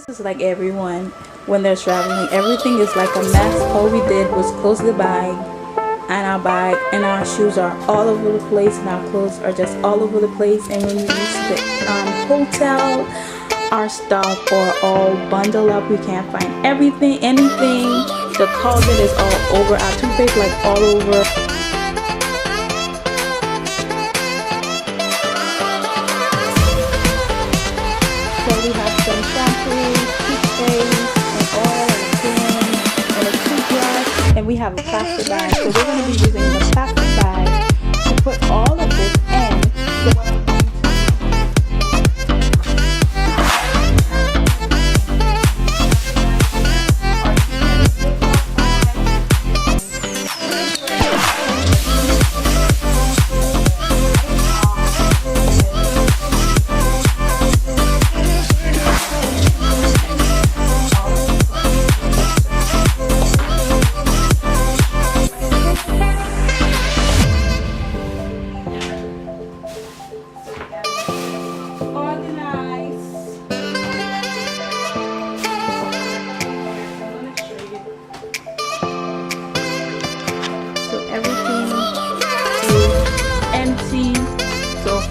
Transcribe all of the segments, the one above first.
It's like everyone when they're traveling, everything is like a mess. All we did was close the bag, and our shoes are all over the place, and our clothes are just all over the place. And when we reach the hotel, our stuff are all bundled up. We can't find anything. The closet is all over, our toothpaste like all over. So we have some shampoo, toothpaste, and oil, and cream, and a toothbrush, and we have a plastic bag. So we're going to be using the plastic bag to put all of this in.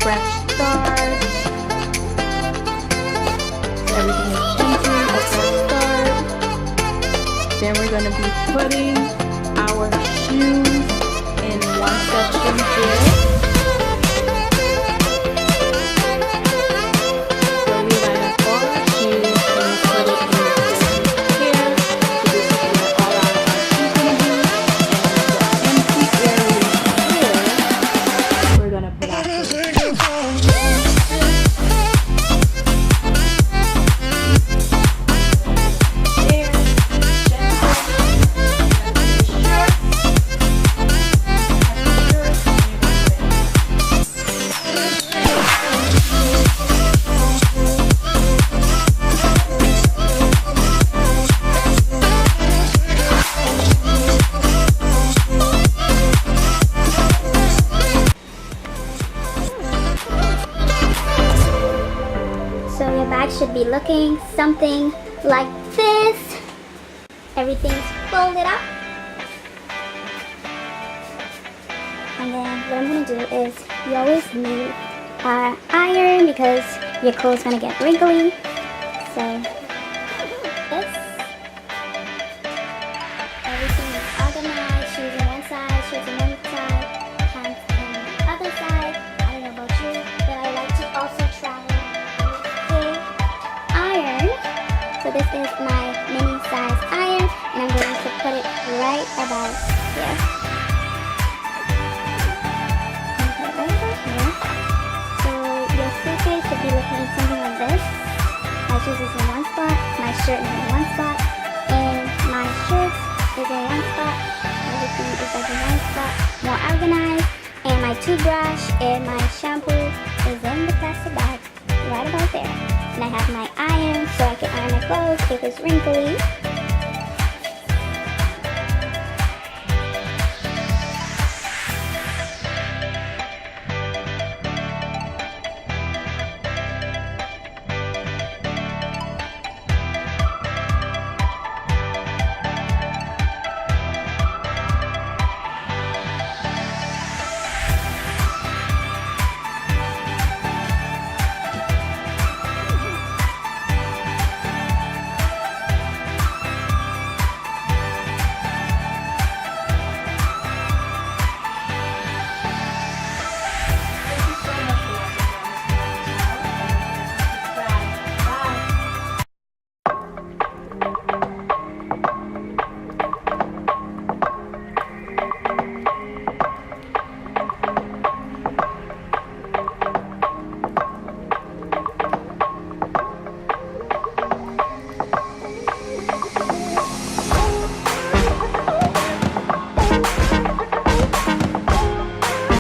Fresh start. Everything is empty, a fresh start. Then we're going to be putting our shoes in one section here. So we line up all our shoes and put it in the section here. So this is where all our shoes are going to be. And the empty area here, we're going to put our shoes. So your bag should be looking something like this. Everything's folded up. And then what I'm going to do is, you always need an iron because your clothes going to get wrinkly. So this. Everything is organized. Shoes on one side, shirts on one side, pants on the other side. I don't know about you, but I like to also travel. So this is my mini size iron, and I'm going to put it right about here. So your suitcase should be looking something like this. My shoes is in one spot, my shirt is in one spot, and my shirts is in one spot. Everything is like in one spot, more organized. And my toothbrush and my shampoo is in the plastic bag right about there. And I have my iron so I can iron my clothes if it's wrinkly.